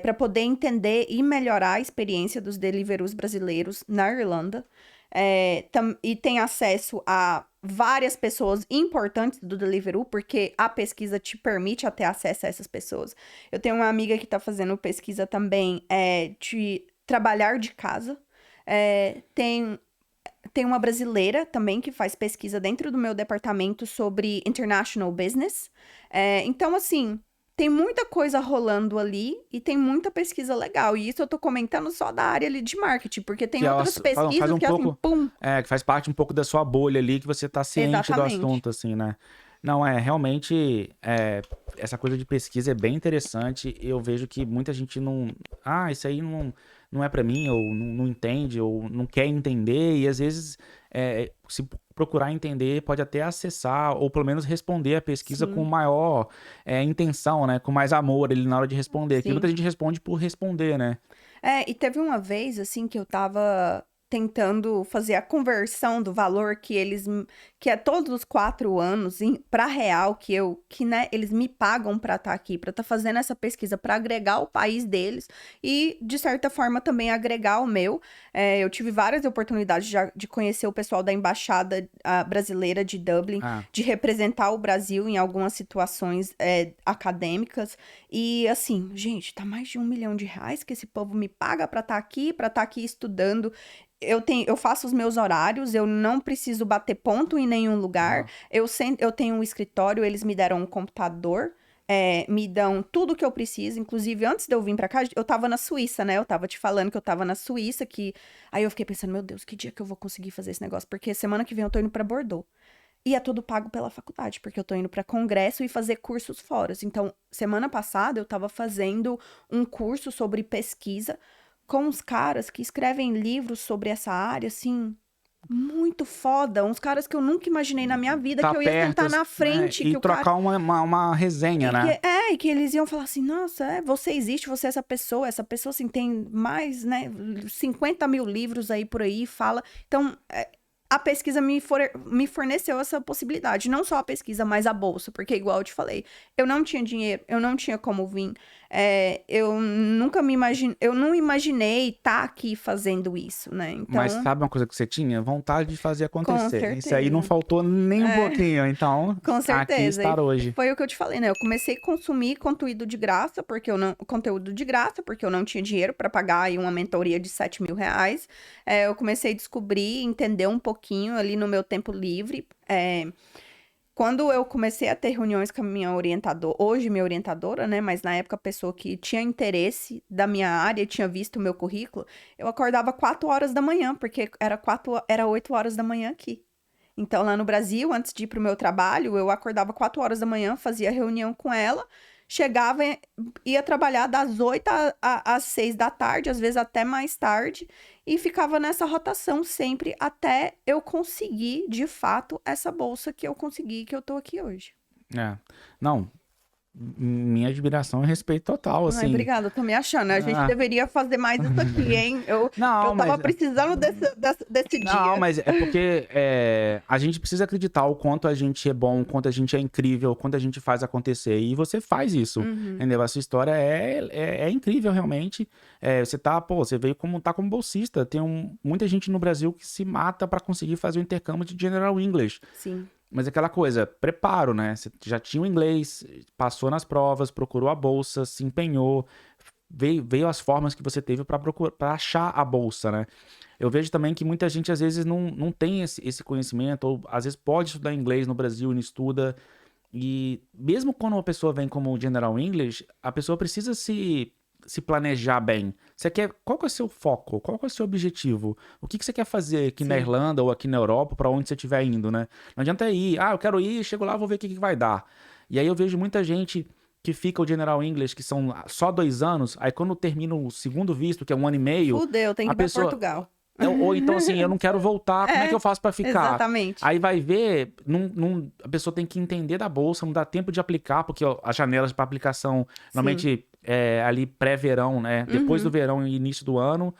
para poder entender e melhorar a experiência dos Deliverus brasileiros na Irlanda. E tem acesso a várias pessoas importantes do Deliveroo, porque a pesquisa te permite ter acesso a essas pessoas. Eu tenho uma amiga que está fazendo pesquisa também de trabalhar de casa. Tem uma brasileira também que faz pesquisa dentro do meu departamento sobre international business. Então, assim... Tem muita coisa rolando ali e tem muita pesquisa legal. E isso eu tô comentando só da área ali de marketing, porque tem outras pesquisas que pouco, assim, pum. Que faz parte um pouco da sua bolha ali, que você tá ciente do assunto, assim, né? Não, realmente, essa coisa de pesquisa é bem interessante. Eu vejo que muita gente não... isso aí não é pra mim, ou não entende, ou não quer entender. E às vezes se procurar entender, pode até acessar ou pelo menos responder a pesquisa Sim. com maior intenção, né? Com mais amor ali na hora de responder. Aqui Sim. muita gente responde por responder, né? E teve uma vez, assim, que eu tava tentando fazer a conversão do valor que é todos os 4 anos para real né, eles me pagam para estar aqui, para estar fazendo essa pesquisa, para agregar o país deles e, de certa forma, também agregar o meu. Eu tive várias oportunidades de conhecer o pessoal da Embaixada Brasileira de Dublin, de representar o Brasil em algumas situações acadêmicas. E, assim, gente, tá mais de R$1 milhão que esse povo me paga para estar aqui estudando. Eu faço os meus horários, eu não preciso bater ponto em nenhum lugar. Eu tenho um escritório, eles me deram um computador, me dão tudo que eu preciso. Inclusive, antes de eu vir pra cá, eu tava na Suíça, né? Eu tava te falando que eu tava na Suíça, aí eu fiquei pensando, meu Deus, que dia que eu vou conseguir fazer esse negócio? Porque semana que vem eu tô indo pra Bordeaux. E é tudo pago pela faculdade, porque eu tô indo pra congresso e fazer cursos fora. Então, semana passada eu tava fazendo um curso sobre pesquisa com uns caras que escrevem livros sobre essa área, assim, muito foda. Uns caras que eu nunca imaginei na minha vida Tá que eu ia perto, sentar na né? frente, E que o cara... trocar uma resenha, né? E que eles iam falar assim, nossa, você existe, você é essa pessoa, assim, tem mais, né, 50 mil livros aí por aí, fala. Então, a pesquisa me forneceu essa possibilidade. Não só a pesquisa, mas a bolsa. Porque, igual eu te falei, eu não tinha dinheiro, eu não tinha como vir. Eu não imaginei estar aqui fazendo isso, né? Então, Mas sabe uma coisa que você tinha? Vontade de fazer com acontecer. Isso aí não certeza. faltou nem um pouquinho. Então, Com aqui certeza. estar hoje. Foi o que eu te falei, né? Eu comecei a consumir conteúdo de graça, porque eu não tinha dinheiro para pagar aí uma mentoria de R$7 mil. Eu comecei a descobrir, entender um pouquinho ali no meu tempo livre. Quando eu comecei a ter reuniões com a minha orientadora, hoje minha orientadora, né? Mas na época a pessoa que tinha interesse da minha área, tinha visto o meu currículo, eu acordava 4 horas da manhã, porque era 8 horas da manhã aqui. Então, lá no Brasil, antes de ir pro meu trabalho, eu acordava 4 horas da manhã, fazia reunião com ela, chegava, ia trabalhar das 8 às 6 da tarde, às vezes até mais tarde, e ficava nessa rotação sempre até eu conseguir, de fato, essa bolsa que eu consegui, que eu tô aqui hoje. Não, minha admiração e respeito total, assim. Ai, obrigada, eu tô me achando. A gente deveria fazer mais isso aqui, hein? Eu tava precisando desse dia. Não, mas é porque a gente precisa acreditar o quanto a gente é bom, o quanto a gente é incrível, o quanto a gente faz acontecer. E você faz isso, entendeu? A sua história é incrível, realmente. Você veio como bolsista. Tem muita gente no Brasil que se mata pra conseguir fazer o intercâmbio de General English. Sim. Mas aquela coisa, preparo, né? Você já tinha o inglês, passou nas provas, procurou a bolsa, se empenhou, veio as formas que você teve para achar a bolsa, né? Eu vejo também que muita gente às vezes não tem esse conhecimento, ou às vezes pode estudar inglês no Brasil e não estuda. E mesmo quando uma pessoa vem como General English, a pessoa precisa se planejar bem. Qual que é o seu foco? Qual que é o seu objetivo? O que você quer fazer aqui na Irlanda ou aqui na Europa, para onde você estiver indo, né? Não adianta ir, eu quero ir, chego lá, vou ver o que vai dar. E aí eu vejo muita gente que fica o General English, que são só 2 anos, aí quando termina o segundo visto, que é 1 ano e meio... Fudeu, tem que ir pra Portugal. Ou então assim, eu não quero voltar, como é que eu faço pra ficar? Exatamente. Aí vai ver, a pessoa tem que entender da bolsa, não dá tempo de aplicar, porque as janelas para aplicação, normalmente ali pré-verão, né? Depois do verão e início do ano,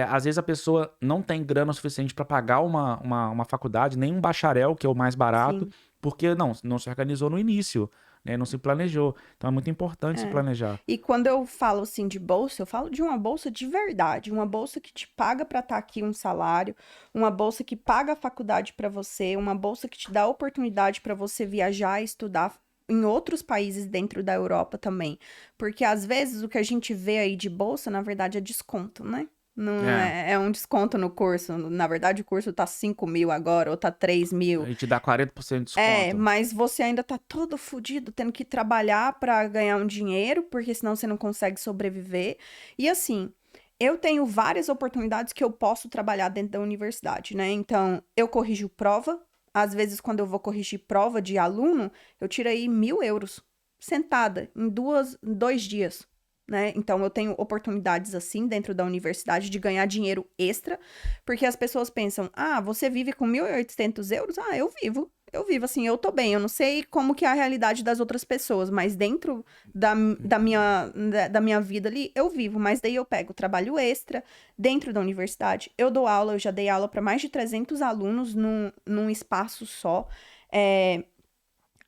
às vezes a pessoa não tem grana suficiente para pagar uma faculdade, nem um bacharel, que é o mais barato, porque não se organizou no início. Né? Não se planejou. Então é muito importante se planejar. E quando eu falo assim de bolsa, eu falo de uma bolsa de verdade, uma bolsa que te paga para estar aqui um salário, uma bolsa que paga a faculdade para você, uma bolsa que te dá a oportunidade para você viajar e estudar em outros países dentro da Europa também. Porque às vezes o que a gente vê aí de bolsa, na verdade, é desconto, né? Não é um desconto no curso. Na verdade, o curso tá 5 mil agora, ou tá 3 mil. E te dá 40% de desconto. Mas você ainda tá todo fodido, tendo que trabalhar pra ganhar um dinheiro, porque senão você não consegue sobreviver. E assim, eu tenho várias oportunidades que eu posso trabalhar dentro da universidade, né? Então, eu corrijo prova. Às vezes, quando eu vou corrigir prova de aluno, eu tiro aí 1.000 euros. Sentada, em 2 dias. né? Então, eu tenho oportunidades assim dentro da universidade de ganhar dinheiro extra, porque as pessoas pensam, você vive com 1.800 euros? Eu vivo. Eu vivo, assim, eu tô bem. Eu não sei como que é a realidade das outras pessoas, mas dentro da minha vida ali, eu vivo. Mas daí eu pego trabalho extra dentro da universidade. Eu dou aula, eu já dei aula para mais de 300 alunos num espaço só.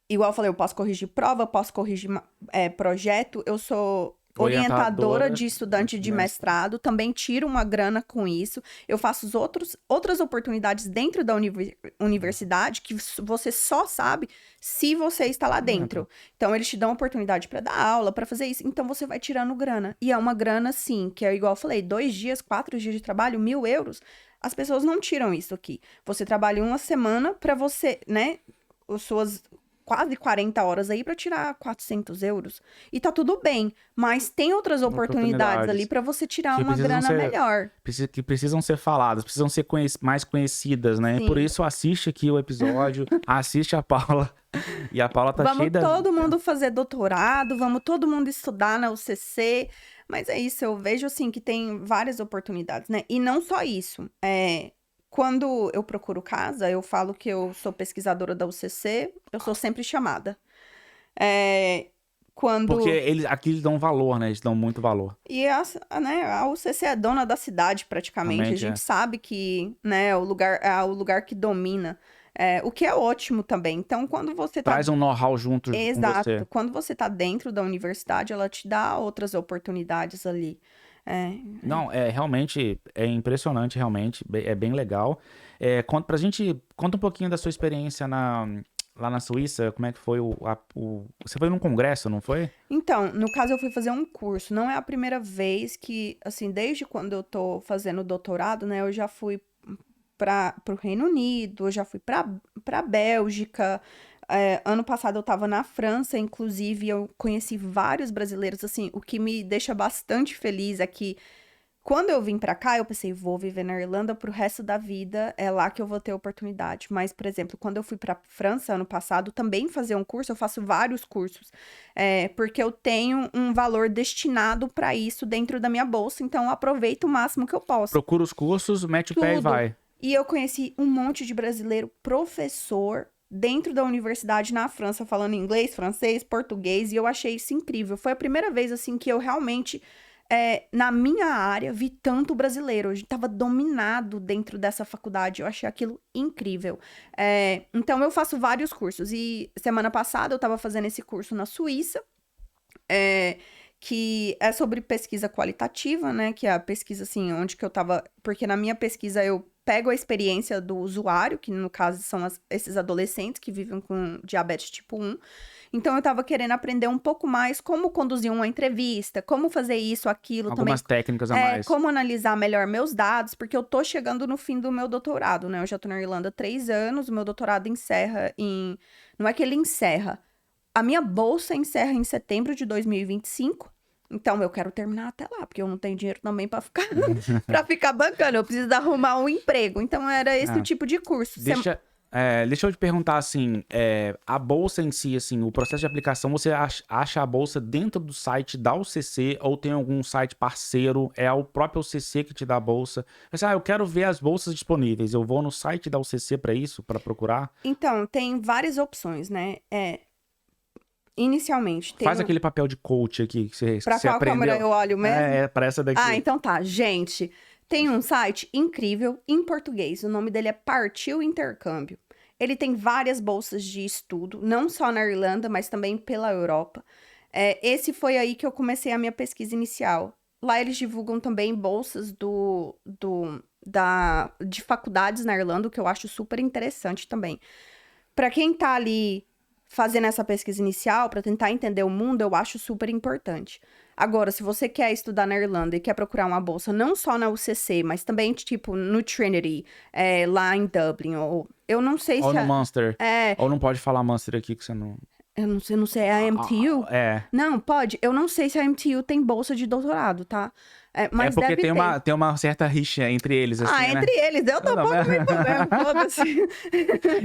Igual eu falei, eu posso corrigir prova, posso corrigir projeto. Eu sou orientadora de estudante de mestrado, também tiro uma grana com isso. Eu faço outras oportunidades dentro da universidade que você só sabe se você está lá dentro. Então, eles te dão oportunidade para dar aula, para fazer isso. Então, você vai tirando grana. E é uma grana, sim, que é igual eu falei, 2 dias, 4 dias de trabalho, 1.000 euros. As pessoas não tiram isso aqui. Você trabalha uma semana para você, né, as suas quase 40 horas aí para tirar 400 euros. E tá tudo bem, mas tem outras oportunidades ali para você tirar uma grana melhor. Que precisam ser faladas, precisam ser mais conhecidas, né? Sim. Por isso, assiste aqui o episódio, assiste a Paula. E a Paula tá cheia Vamos todo mundo fazer doutorado, vamos todo mundo estudar na UCC. Mas é isso, eu vejo assim que tem várias oportunidades, né? E não só isso, quando eu procuro casa, eu falo que eu sou pesquisadora da UCC, eu sou sempre chamada. Porque aqui eles dão valor, né? Eles dão muito valor. E a UCC é dona da cidade, praticamente. Realmente, a gente sabe que, né, é o lugar que domina. O que é ótimo também. Então, quando você traz um know-how junto com você. Exato. Quando você tá dentro da universidade, ela te dá outras oportunidades ali. Não, realmente, é impressionante, realmente, é bem legal. Conta um pouquinho da sua experiência lá na Suíça, como é que foi você foi num congresso, não foi? Então, no caso eu fui fazer um curso, não é a primeira vez que, assim, desde quando eu tô fazendo doutorado, né, eu já fui pro Reino Unido, eu já fui pra Bélgica. Ano passado eu tava na França, inclusive eu conheci vários brasileiros, assim, o que me deixa bastante feliz é que quando eu vim pra cá, eu pensei, vou viver na Irlanda pro resto da vida, é lá que eu vou ter oportunidade. Mas, por exemplo, quando eu fui pra França ano passado, também fazer um curso, eu faço vários cursos, porque eu tenho um valor destinado pra isso dentro da minha bolsa, então eu aproveito o máximo que eu posso. Procura os cursos, mete o pé e vai. E eu conheci um monte de brasileiro professor dentro da universidade na França, falando inglês, francês, português, e eu achei isso incrível. Foi a primeira vez, assim, que eu realmente, na minha área, vi tanto brasileiro. Eu estava dominado dentro dessa faculdade, eu achei aquilo incrível. Então, eu faço vários cursos, e semana passada eu estava fazendo esse curso na Suíça, que é sobre pesquisa qualitativa, né, que é a pesquisa, assim, onde que eu tava... Porque na minha pesquisa eu pego a experiência do usuário, que no caso são esses adolescentes que vivem com diabetes tipo 1. Então, eu tava querendo aprender um pouco mais como conduzir uma entrevista, como fazer isso, aquilo. Algumas técnicas a mais. Como analisar melhor meus dados, porque eu tô chegando no fim do meu doutorado, né? Eu já tô na Irlanda há 3 anos, o meu doutorado encerra em... Não é que ele encerra. A minha bolsa encerra em setembro de 2025. Então, eu quero terminar até lá, porque eu não tenho dinheiro também pra ficar bancando. Eu preciso arrumar um emprego. Então, era esse o tipo de curso. Deixa eu te perguntar, assim, a bolsa em si, assim, o processo de aplicação, você acha a bolsa dentro do site da UCC ou tem algum site parceiro? É o próprio UCC que te dá a bolsa? Mas, eu quero ver as bolsas disponíveis. Eu vou no site da UCC pra isso, pra procurar? Então, tem várias opções, né? Inicialmente. Faz aquele papel de coach aqui que você Pra qual aprendeu. câmera eu olho mesmo? Pra essa daqui. Então tá. Gente, tem um site incrível em português. O nome dele é Partiu Intercâmbio. Ele tem várias bolsas de estudo, não só na Irlanda, mas também pela Europa. Esse foi aí que eu comecei a minha pesquisa inicial. Lá eles divulgam também bolsas de faculdades na Irlanda, o que eu acho super interessante também. Pra quem tá ali fazendo essa pesquisa inicial, para tentar entender o mundo, eu acho super importante. Agora, se você quer estudar na Irlanda e quer procurar uma bolsa não só na UCC, mas também, tipo, no Trinity, lá em Dublin, ou... Eu não sei ou se... no Munster. Ou não pode falar Munster aqui, que você não... Eu não sei, é a MTU? É. Não, pode. Eu não sei se a MTU tem bolsa de doutorado, tá? Mas porque deve ter. tem uma certa rixa entre eles, assim, né? Entre eles, eu tô Não, pouco me envolvendo, foda-se.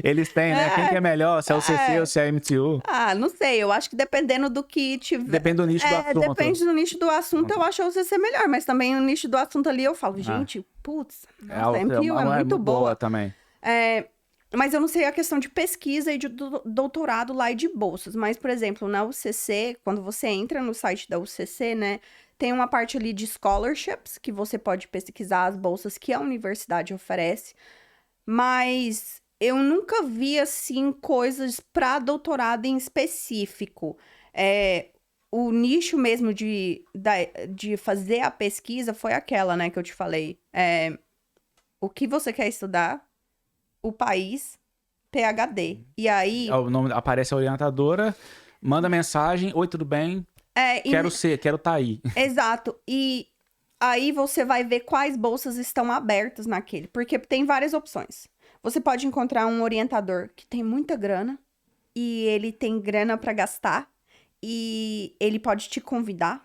Eles têm, né? Quem que é melhor, se é o CC ou se é a MTU? Não sei, eu acho que dependendo do que tiver... Depende do nicho do assunto. Depende do nicho do assunto, eu acho o CC melhor, mas também o nicho do assunto ali eu falo, gente, putz, nossa, a MTU é muito boa. Também. Mas eu não sei a questão de pesquisa e de doutorado lá e de bolsas. Mas, por exemplo, na UCC, quando você entra no site da UCC, né, tem uma parte ali de scholarships, que você pode pesquisar as bolsas que a universidade oferece. Mas eu nunca vi, assim, coisas para doutorado em específico. O nicho mesmo de fazer a pesquisa foi aquela, né, que eu te falei. O que você quer estudar? O país, PhD. E aí... O nome, aparece a orientadora, manda mensagem, oi, tudo bem? Quero estar aí. Exato. E aí você vai ver quais bolsas estão abertas naquele. Porque tem várias opções. Você pode encontrar um orientador que tem muita grana. E ele tem grana para gastar. E ele pode te convidar.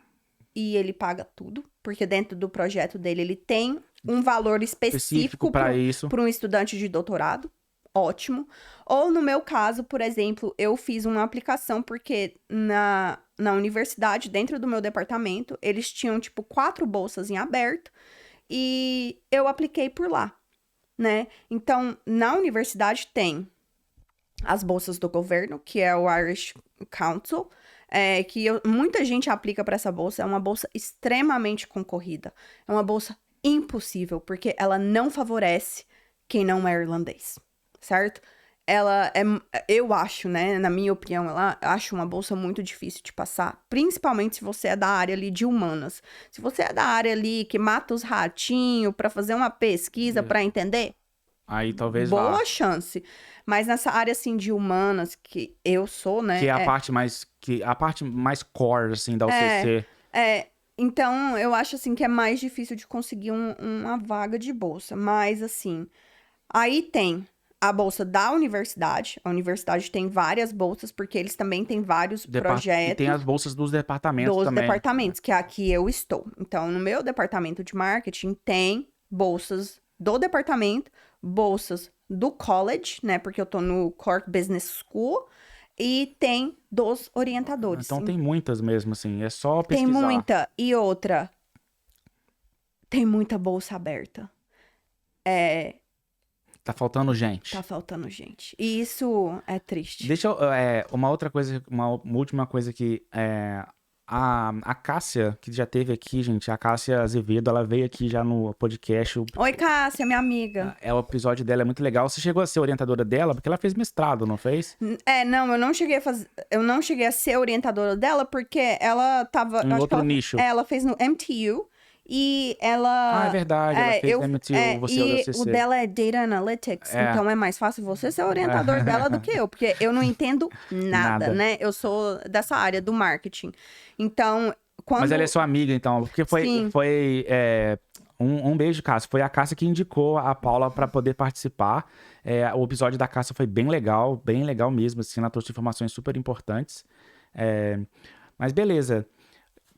E ele paga tudo. Porque dentro do projeto dele, ele tem um valor específico para um estudante de doutorado. Ótimo. Ou no meu caso, por exemplo, eu fiz uma aplicação porque na universidade, dentro do meu departamento, eles tinham, 4 bolsas em aberto e eu apliquei por lá, né? Então, na universidade tem as bolsas do governo, que é o Irish Council, muita gente aplica para essa bolsa. É uma bolsa extremamente concorrida. É uma bolsa impossível, porque ela não favorece quem não é irlandês, certo? Eu acho, né, na minha opinião, acho uma bolsa muito difícil de passar, principalmente se você é da área ali de humanas. Se você é da área ali que mata os ratinhos para fazer uma pesquisa para entender, aí talvez boa chance. Mas nessa área, assim, de humanas, que eu sou, né? Que é a parte mais core, assim, da UCC. Então, eu acho, assim, que é mais difícil de conseguir uma vaga de bolsa. Mas, assim, aí tem a bolsa da universidade. A universidade tem várias bolsas, porque eles também têm vários projetos. E tem as bolsas dos departamentos também. Dos departamentos, que é aqui eu estou. Então, no meu departamento de marketing, tem bolsas do departamento, bolsas do college, né? Porque eu tô no Cork Business School. E tem dos orientadores. Então tem muitas mesmo, assim. É só pesquisar. Tem muita. E outra, tem muita bolsa aberta. Tá faltando gente. Tá faltando gente. E isso é triste. Deixa eu... uma outra coisa, uma última coisa que... A Cássia, que já teve aqui, gente, a Cássia Azevedo, ela veio aqui já no podcast. Oi, Cássia, minha amiga. O episódio dela é muito legal. Você chegou a ser orientadora dela? Porque ela fez mestrado, não fez? Não, eu não cheguei a ser orientadora dela, porque ela tava... Em outro nicho. Ela fez no MTU. E ela... é verdade, ela fez MTU, você é o CC. O dela é Data Analytics, então é mais fácil você ser orientador dela do que eu, porque eu não entendo nada, né? Eu sou dessa área do marketing. Então, quando... Mas ela é sua amiga, então, porque foi um beijo, Cássia. Foi a Cássia que indicou a Paula para poder participar. O episódio da Cássia foi bem legal mesmo, assim, ela trouxe informações super importantes. Mas beleza.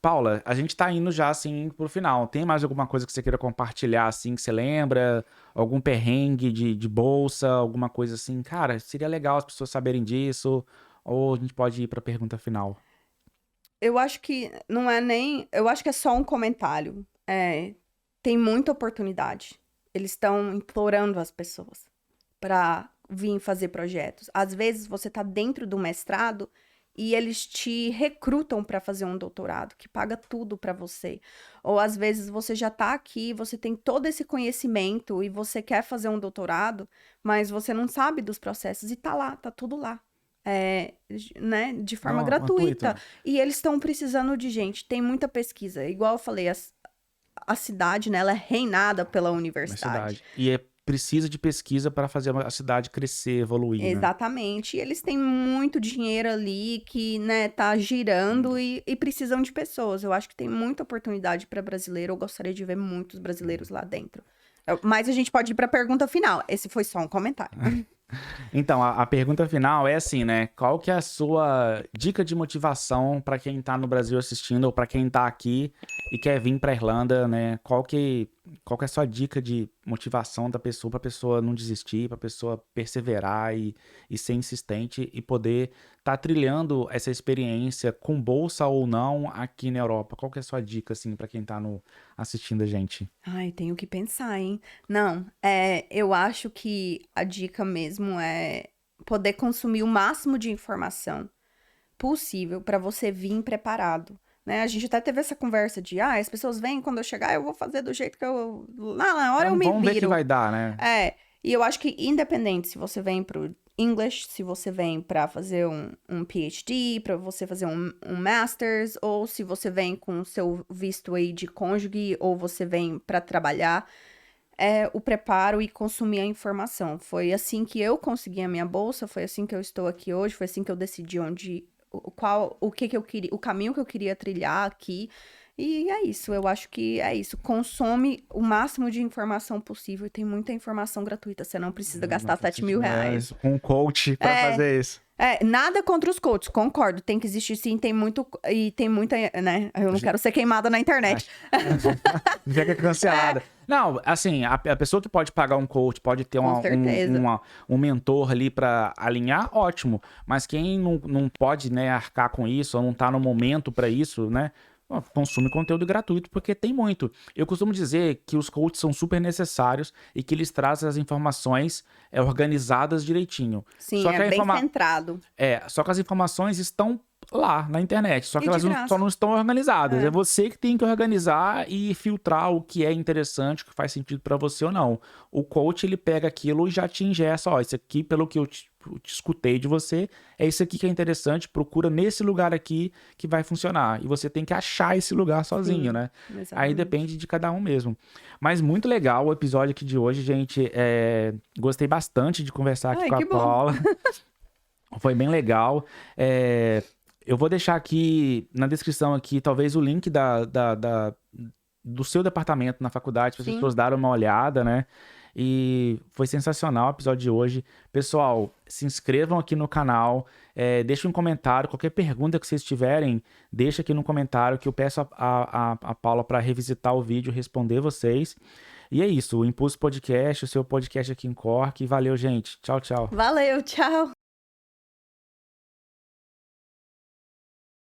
Paula, a gente tá indo já, assim, pro final. Tem mais alguma coisa que você queira compartilhar, assim, que você lembra? Algum perrengue de bolsa, alguma coisa assim? Cara, seria legal as pessoas saberem disso. Ou a gente pode ir pra pergunta final. Eu acho que não é nem... Eu acho que é só um comentário. Tem muita oportunidade. Eles estão implorando as pessoas pra vir fazer projetos. Às vezes você tá dentro do mestrado... E eles te recrutam para fazer um doutorado, que paga tudo para você. Ou às vezes você já tá aqui, você tem todo esse conhecimento e você quer fazer um doutorado, mas você não sabe dos processos e tá lá, tá tudo lá. Né, de forma gratuita. E eles estão precisando de gente. Tem muita pesquisa. Igual eu falei, a cidade, né, ela é reinada pela universidade. E precisa de pesquisa para fazer a cidade crescer, evoluir. Exatamente. E eles têm muito dinheiro ali que, né, tá girando e precisam de pessoas. Eu acho que tem muita oportunidade para brasileiro. Eu gostaria de ver muitos brasileiros lá dentro. Mas a gente pode ir para a pergunta final. Esse foi só um comentário. Então, a pergunta final é assim, né? Qual que é a sua dica de motivação para quem tá no Brasil assistindo ou para quem tá aqui e quer vir para Irlanda, né? Qual que é a sua dica de motivação da pessoa para pessoa não desistir, para pessoa perseverar e ser insistente e poder tá trilhando essa experiência com bolsa ou não aqui na Europa? Qual que é a sua dica assim para quem tá no assistindo a gente? Ai, tenho que pensar, hein? Não, eu acho que a dica mesmo é poder consumir o máximo de informação possível para você vir preparado, né? A gente até teve essa conversa de, as pessoas vêm quando eu chegar, eu vou fazer do jeito que eu, lá na hora eu me Vamos ver que viro. vai dar, né? E eu acho que independente se você vem pro English, se você vem para fazer um PhD, para você fazer um Masters, ou se você vem com o seu visto aí de cônjuge, ou você vem para trabalhar, o preparo e consumir a informação. Foi assim que eu consegui a minha bolsa, foi assim que eu estou aqui hoje, foi assim que eu decidi o que eu queria, o caminho que eu queria trilhar aqui. E é isso, eu acho que é isso. Consome o máximo de informação possível e tem muita informação gratuita. Você não precisa gastar 7 mil reais. Com um coach para fazer isso. Nada contra os coaches, concordo. Tem que existir sim, tem muito. E tem muita, né? Eu não quero ser queimada na internet. Fica cancelada. Não, assim, a pessoa que pode pagar um coach, pode ter um mentor ali para alinhar, ótimo. Mas quem não pode, né, arcar com isso, ou não tá no momento para isso, né? Consome conteúdo gratuito, porque tem muito. Eu costumo dizer que os coaches são super necessários e que eles trazem as informações organizadas direitinho. Sim, só que bem centrado. Só que as informações estão lá na internet, só que elas só não estão organizadas. É você que tem que organizar e filtrar o que é interessante, o que faz sentido para você ou não. O coach, ele pega aquilo e já te ingessa, isso aqui, pelo que eu te escutei de você, é isso aqui que é interessante, procura nesse lugar aqui que vai funcionar. E você tem que achar esse lugar sozinho, né? Exatamente. Aí depende de cada um mesmo. Mas muito legal o episódio aqui de hoje, gente. Gostei bastante de conversar aqui com a Paula. Foi bem legal. Eu vou deixar aqui na descrição aqui, talvez o link do seu departamento na faculdade, para as pessoas darem uma olhada, né? E foi sensacional o episódio de hoje. Pessoal, se inscrevam aqui no canal, deixem um comentário, qualquer pergunta que vocês tiverem, deixa aqui no comentário que eu peço a Paula para revisitar o vídeo e responder vocês. E é isso, o Impulso Podcast, o seu podcast aqui em Cork. Valeu, gente. Tchau, tchau. Valeu, tchau.